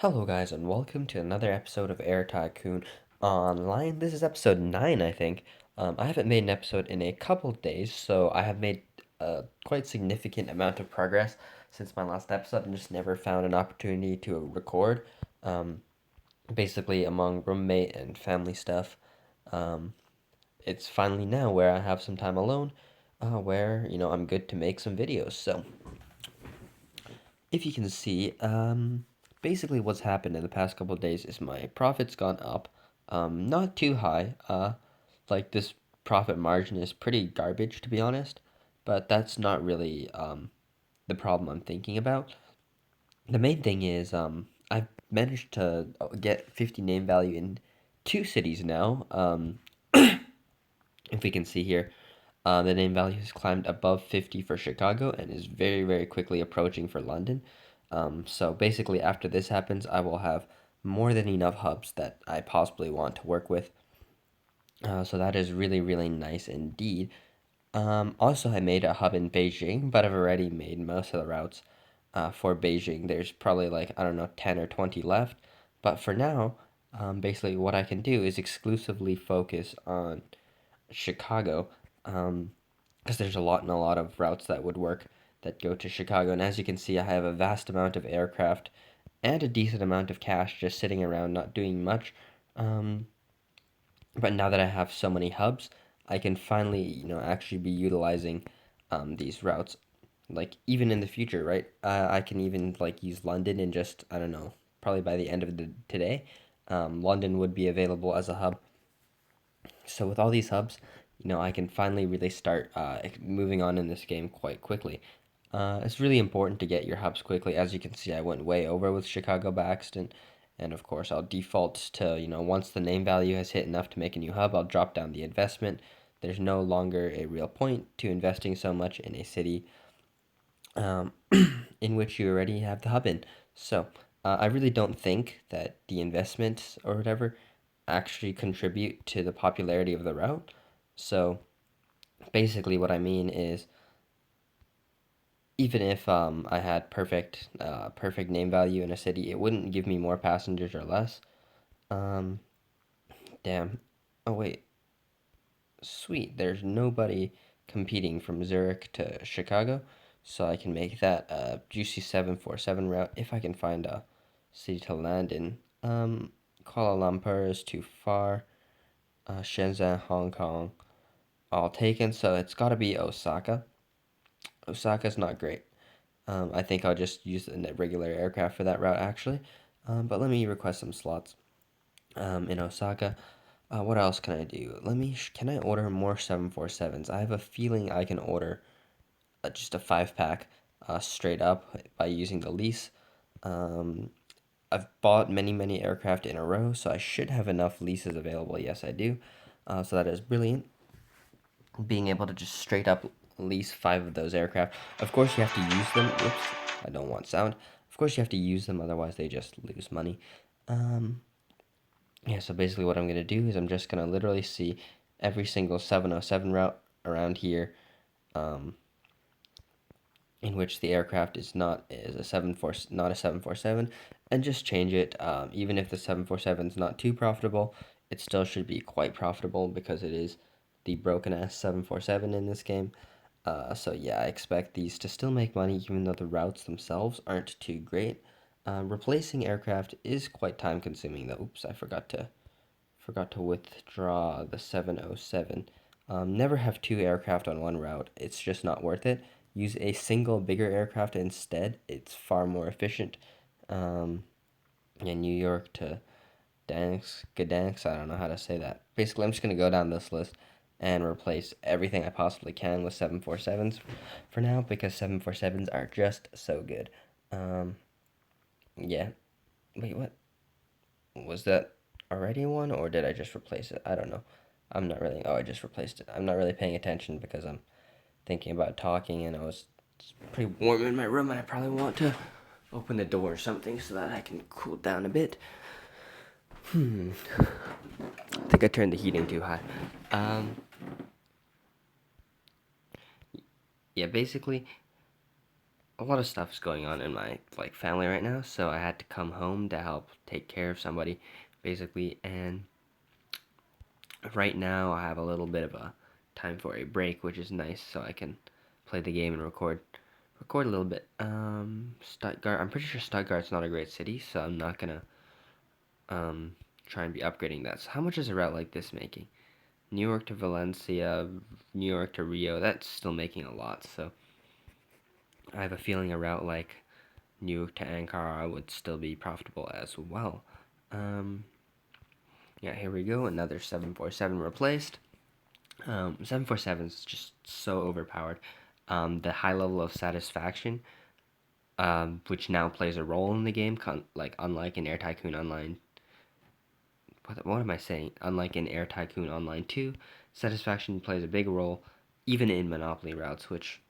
Hello guys and welcome to another episode of Air Tycoon Online. This is episode 9, I think. I haven't made an episode in a couple days, so I have made a quite significant amount of progress since my last episode and just never found an opportunity to record. Um, Basically among roommate and family stuff. Um, it's finally now where I have some time alone, where, I'm good to make some videos. So, if you can see, basically what's happened in the past couple of days is my profit's gone up, not too high. Like this profit margin is pretty garbage to be honest, but that's not really the problem I'm thinking about. The main thing is I've managed to get 50 name value in two cities now. If we can see here, the name value has climbed above 50 for Chicago and is very, very quickly approaching for London. So basically, after this happens, I will have more than enough hubs that I possibly want to work with. So that is really, really nice indeed. Also, I made a hub in Beijing, but I've already made most of the routes for Beijing. There's probably like, I don't know, 10 or 20 left. But for now, basically what I can do is exclusively focus on Chicago, because there's a lot of routes that would work that go to Chicago. And as you can see, I have a vast amount of aircraft and a decent amount of cash just sitting around not doing much. Um, but now that I have so many hubs, I can finally, actually be utilizing these routes. Like even in the future, right? I can even like use London and just, I don't know, probably by the end of today, London would be available as a hub. So with all these hubs, I can finally really start moving on in this game quite quickly. It's really important to get your hubs quickly. As you can see, I went way over with Chicago by accident. And of course, I'll default to, once the name value has hit enough to make a new hub, I'll drop down the investment. There's no longer a real point to investing so much in a city um, in which you already have the hub in. So I really don't think that the investments or whatever actually contribute to the popularity of the route. So basically, what I mean is, even if I had perfect name value in a city, it wouldn't give me more passengers or less. Um, Damn. Oh wait, sweet. There's nobody competing from Zurich to Chicago, so I can make that a juicy 747 route if I can find a city to land in. Kuala Lumpur is too far. Shenzhen, Hong Kong, all taken, so it's got to be Osaka. Osaka's not great. I think I'll just use the regular aircraft for that route actually. But let me request some slots in Osaka. What else can I do? Can I order more 747s? I have a feeling I can order just a 5 pack straight up by using the lease. Um, I've bought many, many aircraft in a row, so I should have enough leases available. Yes, I do. So that is brilliant. Being able to just straight up lease 5 of those aircraft. Of course, you have to use them. Whoops, I don't want sound. Of course, you have to use them, otherwise they just lose money. Um, yeah, so basically what I'm going to do is I'm just going to literally see every single 707 route around here, in which the aircraft is not is a 74 not a 747, and just change it. Even if the 747 is not too profitable, it still should be quite profitable because it is the broken ass 747 in this game. So yeah, I expect these to still make money even though the routes themselves aren't too great. Replacing aircraft is quite time consuming though. Oops, I forgot to withdraw the 707. Never have 2 aircraft on one route. It's just not worth it. Use a single bigger aircraft instead. It's far more efficient. Yeah, New York to Gdansk, I don't know how to say that. Basically, I'm just going to go down this list and replace everything I possibly can with 747s for now because 747s are just so good. Um, yeah. Wait, what? Was that already one or did I just replace it? I don't know. I'm not really. Oh, I just replaced it. I'm not really paying attention because I'm thinking about talking and it's pretty warm in my room and I probably want to open the door or something so that I can cool down a bit. I think I turned the heating too high. Um, yeah, basically, a lot of stuff is going on in my like family right now, so I had to come home to help take care of somebody, basically. And right now, I have a little bit of a time for a break, which is nice, so I can play the game and record a little bit. Stuttgart. I'm pretty sure Stuttgart's not a great city, so I'm not gonna um try and be upgrading that. So how much is a route like this making? New York to Valencia, New York to Rio. That's still making a lot. So I have a feeling a route like New York to Ankara would still be profitable as well. Um, yeah, here we go. Another 747 replaced. 747 is just so overpowered. The high level of satisfaction, which now plays a role in the game, like unlike in Air Tycoon Online. What am I saying? Unlike in Air Tycoon Online 2, satisfaction plays a big role, even in Monopoly routes, which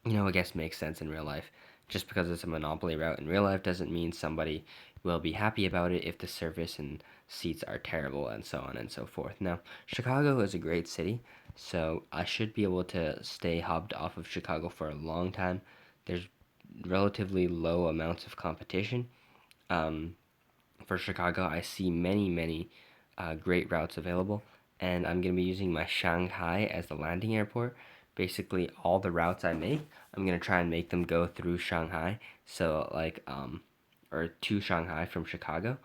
I guess makes sense in real life. Just because it's a monopoly route in real life doesn't mean somebody will be happy about it if the service and seats are terrible and so on and so forth. Now, Chicago is a great city, so I should be able to stay hubbed off of Chicago for a long time. There's relatively low amounts of competition. Um, for Chicago, I see many, many great routes available, and I'm going to be using my Shanghai as the landing airport. Basically, all the routes I make, I'm going to try and make them go through Shanghai, so or to Shanghai from Chicago.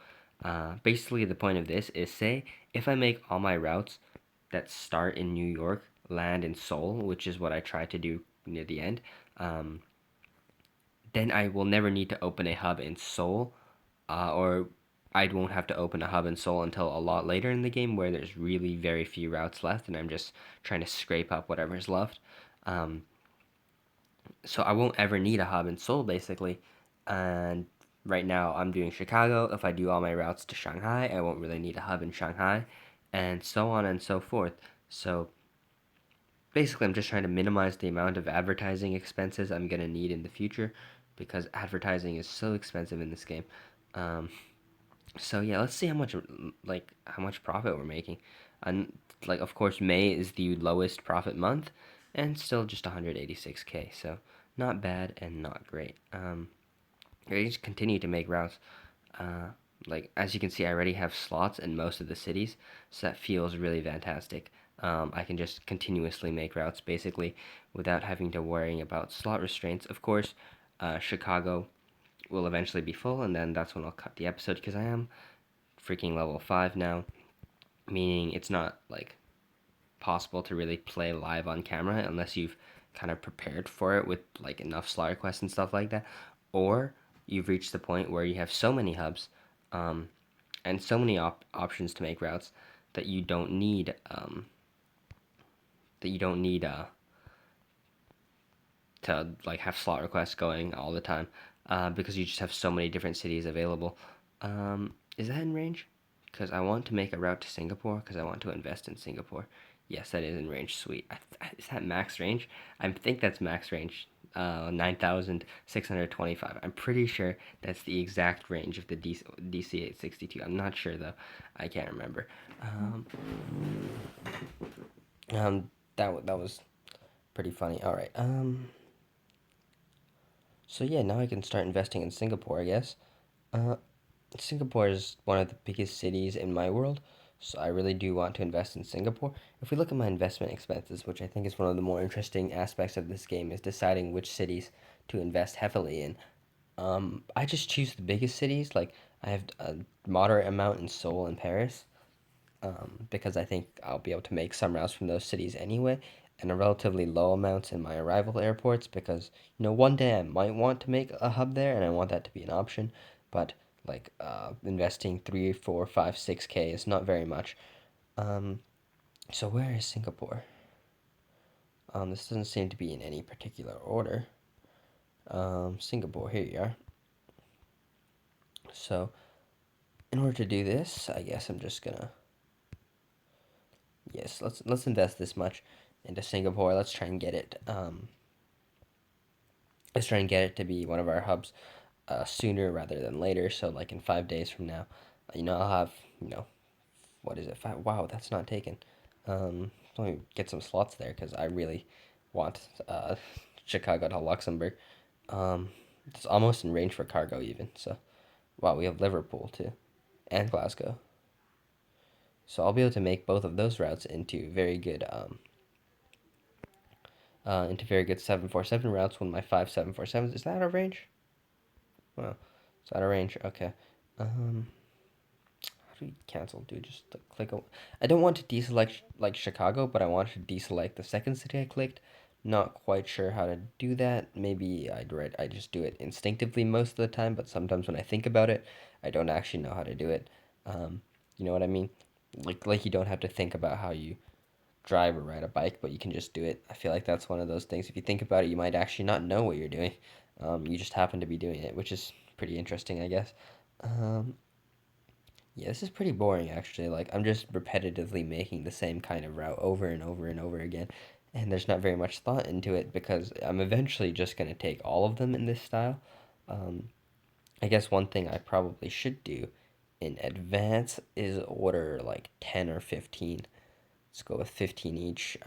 Basically, the point of this is say if I make all my routes that start in New York land in Seoul, which is what I try to do near the end, um, then I will never need to open a hub in Seoul, or I won't have to open a hub in Seoul until a lot later in the game where there's really very few routes left and I'm just trying to scrape up whatever's left. Um, so I won't ever need a hub in Seoul basically. And right now I'm doing Chicago. If I do all my routes to Shanghai, I won't really need a hub in Shanghai, and so on and so forth. So basically, I'm just trying to minimize the amount of advertising expenses I'm going to need in the future because advertising is so expensive in this game. Um, So yeah, let's see how much profit we're making. And like of course May is the lowest profit month and still just 186K. So not bad and not great. I just continue to make routes. Uh, like as you can see, I already have slots in most of the cities, so that feels really fantastic. I can just continuously make routes basically without having to worrying about slot restraints. Of course, Chicago will eventually be full, and then that's when I'll cut the episode because I am freaking level 5 now, meaning it's not like possible to really play live on camera unless you've kind of prepared for it with like enough slot requests and stuff like that, or you've reached the point where you have so many hubs um, and so many options to make routes that you don't need that you don't need to like have slot requests going all the time because you just have so many different cities available. Is that in range? Because I want to make a route to Singapore because I want to invest in Singapore. Yes, that is in range. Sweet. Is that max range? I think that's max range. 9,625. I'm pretty sure that's the exact range of the DC-862. I'm not sure though. I can't remember. That was pretty funny. All right. So yeah, now I can start investing in Singapore, I guess. Uh, Singapore is one of the biggest cities in my world, so I really do want to invest in Singapore. If we look at my investment expenses, which I think is one of the more interesting aspects of this game, is deciding which cities to invest heavily in. I just choose the biggest cities. Like I have a moderate amount in Seoul and Paris, because I think I'll be able to make some routes from those cities anyway, and a relatively low amounts in my arrival airports because one day I might want to make a hub there and I want that to be an option, but like investing 3, 4, 5, 6K is not very much. Um, so where is Singapore? This doesn't seem to be in any particular order. Singapore, here you are. So in order to do this, I guess I'm just gonna yes, let's invest this much into Singapore. Let's try and get it to be one of our hubs sooner rather than later. So like in 5 days from now, I'll have what is it? Wow, that's not taken. Let me get some slots there because I really want Chicago to Luxembourg. Um, it's almost in range for cargo even. So wow, we have Liverpool too and Glasgow. So I'll be able to make both of those routes into very good 747 routes when my five 747s. Is that out of range? Well, it's out of range. Okay. Um, how do we cancel? Do just click. I don't want to deselect like Chicago, but I want to deselect the second city I clicked. Not quite sure how to do that. Maybe I just do it instinctively most of the time, but sometimes when I think about it, I don't actually know how to do it. Um, you know what I mean? Like you don't have to think about how you drive or ride a bike, but you can just do it. I feel like that's one of those things. If you think about it, you might actually not know what you're doing. You just happen to be doing it, which is pretty interesting, I guess. Um, yeah, this is pretty boring actually. Like I'm just repetitively making the same kind of route over and over and over again, and there's not very much thought into it because I'm eventually just gonna take all of them in this style. Um, I guess one thing I probably should do in advance is order like 10 or 15. Let's go with 15 each.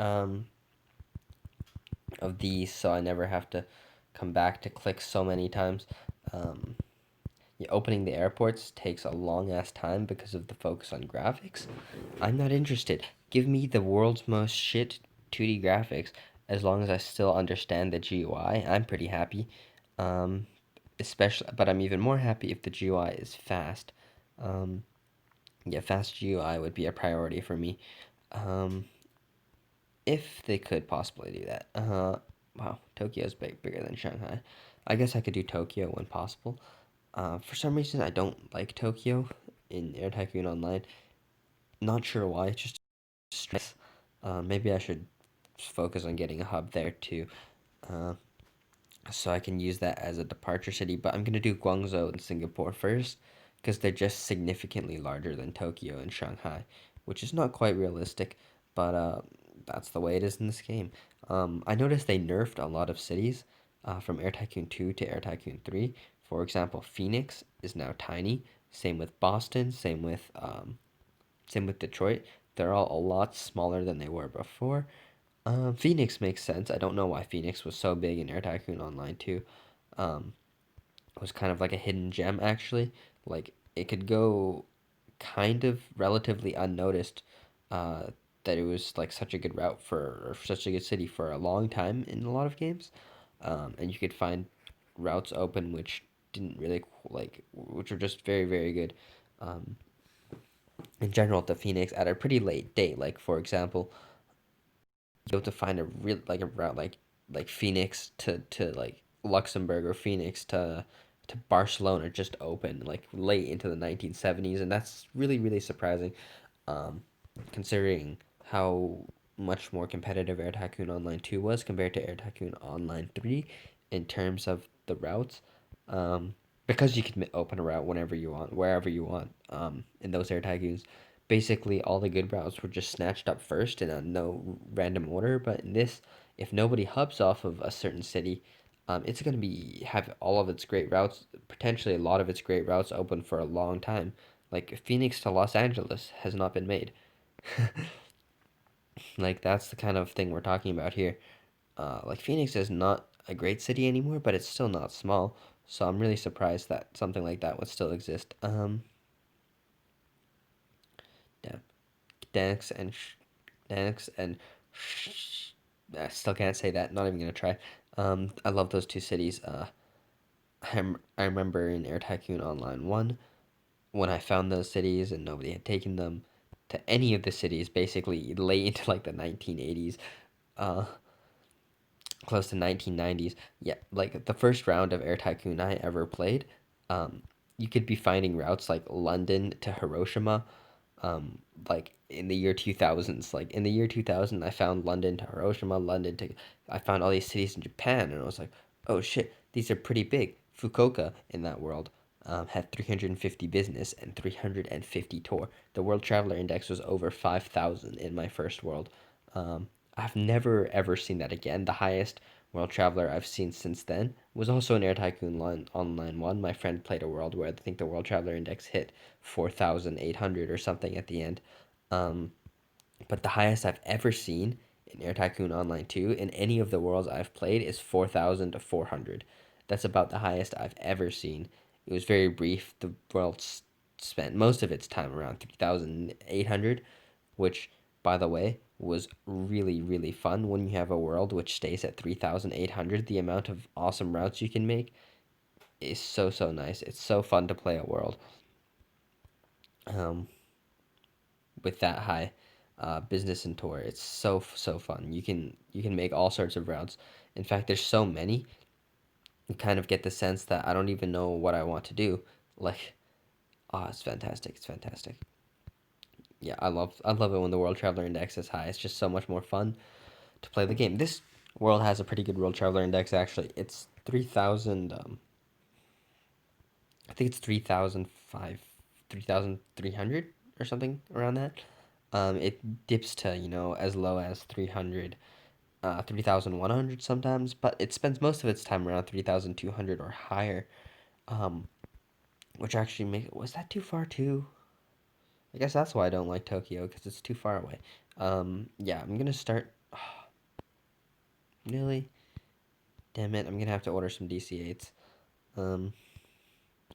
Of these so I never have to come back to click so many times. Um, yeah, opening the airports takes a long ass time because of the focus on graphics. I'm not interested. Give me the world's most shit 2D graphics as long as I still understand the GUI. I'm pretty happy. Um, especially, but I'm even more happy if the GUI is fast. Um, yeah, fast GUI would be a priority for me. Um, if they could possibly do that. Wow, Tokyo's bigger than Shanghai. I guess I could do Tokyo when possible. For some reason, I don't like Tokyo in Air Tycoon Online. Not sure why. It's just stress. Maybe I should focus on getting a hub there too. Uh, so I can use that as a departure city. But I'm gonna do Guangzhou and Singapore first because they're just significantly larger than Tokyo and Shanghai, which is not quite realistic, but that's the way it is in this game. I noticed they nerfed a lot of cities from Air Tycoon 2 to Air Tycoon 3. For example, Phoenix is now tiny. Same with Boston. Same with Detroit. They're all a lot smaller than they were before. Phoenix makes sense. I don't know why Phoenix was so big in Air Tycoon Online too. Um, it was kind of like a hidden gem actually. Like it could go kind of relatively unnoticed. Uh, that it was like such a good route for or such a good city for a long time in a lot of games. And you could find routes open which didn't really which were just very good. Um, in general, to Phoenix at a pretty late date. Like for example, be able to find a real like a route like Phoenix to like Luxembourg or Phoenix to Barcelona just opened like late into the 1970s, and that's really surprising, um, considering how much more competitive Air Tycoon Online 2 was compared to Air Tycoon Online 3 in terms of the routes. Um, because you can open a route whenever you want, wherever you want, in those Air Tycoons. Basically, all the good routes were just snatched up first in a no random order. But in this, if nobody hubs off of a certain city, it's going to be have all of its great routes, potentially a lot of its great routes open for a long time. Like Phoenix to Los Angeles has not been made. Like that's the kind of thing we're talking about here. Like Phoenix is not a great city anymore, but it's still not small. So I'm really surprised that something like that would still exist. Yeah, Gdansk and Gdansk and I still can't say that. Not even gonna try. I love those two cities. I remember in Air Tycoon Online 1 when I found those cities and nobody had taken them to any of the cities basically late into like the 1980s. Uh, close to 1990s. Yeah, like the first round of Air Tycoon I ever played, um, you could be finding routes like London to Hiroshima, like in the year 2000s. Like in the year 2000, I found London to Hiroshima, I found all these cities in Japan, and I was like, oh shit, these are pretty big. Fukuoka in that world had 350 business and 350 tour. The World Traveler Index was over 5,000 in my first world. Um, I've never ever seen that again. The highest World Traveler I've seen since then was also in Air Tycoon Online 1. My friend played a world where I think the World Traveler Index hit 4,800 or something at the end. Um, but the highest I've ever seen in Air Tycoon Online 2 in any of the worlds I've played is 4,400. That's about the highest I've ever seen. It was very brief. The world spent most of its time around 3,800, which, by the way, was really, really fun when you have a world which stays at 3,800. The amount of awesome routes you can make is so, so nice. It's so fun to play a world um, with that high business and tour. It's so, so fun. You can make all sorts of routes. In fact, there's so many. You kind of get the sense that I don't even know what I want to do. Like, it's fantastic. It's fantastic. Yeah, I love it when the World Traveler Index is high. It's just so much more fun to play the game. This world has a pretty good World Traveler Index actually. It's 3,000 I think it's 3,300 or something around that. It dips to, as low as 3,100 sometimes, but it spends most of its time around 3,200 or higher. Um, which actually was that too far too? I guess that's why I don't like Tokyo because it's too far away. Yeah, I'm gonna start. Really? Damn it! I'm gonna have to order some DC-8s. Um,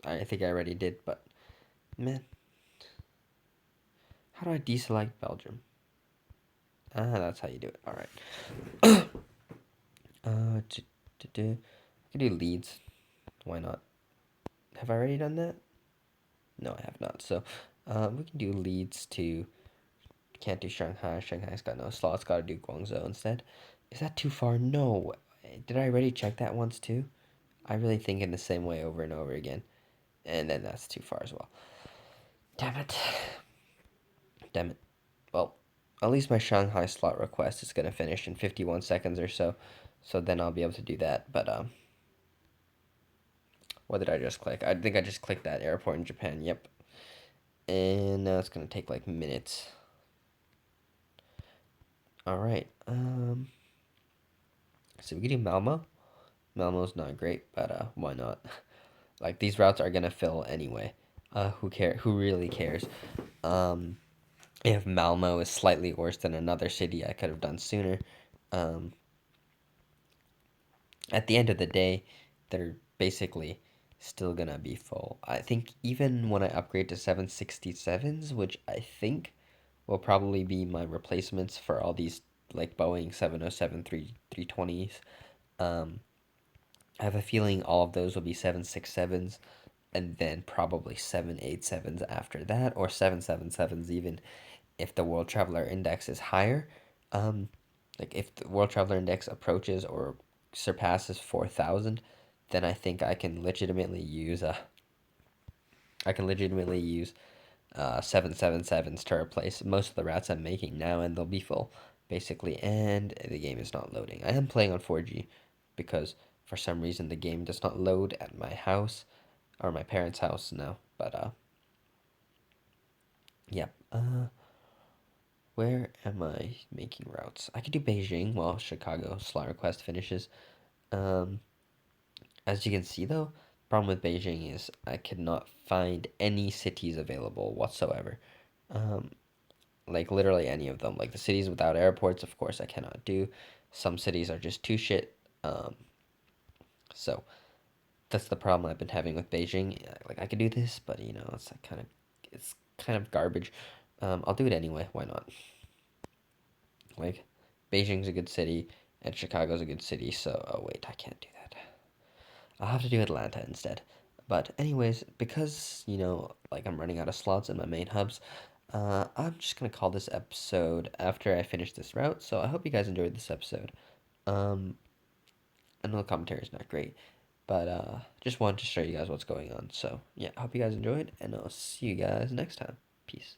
I think I already did, but man, how do I deselect Belgium? That's how you do it. All right. Uh, t- I can do Leeds. Why not? Have I already done that? No, I have not. So, we can do Leeds to. Can't do Shanghai. Shanghai's got no slots. Got to do Guangzhou instead. Is that too far? No. Did I already check that once too? I really think in the same way over and over again, and then that's too far as well. Damn it. Damn it. Well, at least my Shanghai slot request is gonna finish in 51 seconds or so, so then I'll be able to do that. But what did I just click? I think I just clicked that airport in Japan. Yep. And now it's gonna take like minutes. All right. So we can do Malmo. Malmo's not great, but why not? Like these routes are gonna fill anyway. Who care? Who really cares? Um, if Malmo is slightly worse than another city I could have done sooner, um, at the end of the day, they're basically still gonna be full. I think even when I upgrade to 767s, which I think will probably be my replacements for all these like Boeing 707 320s. I have a feeling all of those will be 767s and then probably 787s after that, or 777s even if the World Traveler Index is higher. Um, like if the World Traveler Index approaches or surpasses 4,000, then I think I can legitimately use 777s to replace most of the routes I'm making now, and they'll be full basically. And the game is not loading. I am playing on 4G because for some reason the game does not load at my house or my parents' house now. But yeah. Where am I making routes? I could do Beijing while Chicago slot request finishes. Um, as you can see though, problem with Beijing is I could not find any cities available whatsoever. Um, like literally any of them. Like the cities without airports, of course, I cannot do. Some cities are just too shit. So that's the problem I've been having with Beijing. Like I could do this, but it's kind of garbage. I'll do it anyway. Why not? Like Beijing's a good city and Chicago's a good city. So oh wait, I can't do that. I'll have to do Atlanta instead. But anyways, because like I'm running out of slots in my main hubs, I'm just gonna call this episode after I finish this route. So I hope you guys enjoyed this episode. Um, I know the commentary is not great, but just wanted to show you guys what's going on. So yeah, I hope you guys enjoyed, and I'll see you guys next time. Peace.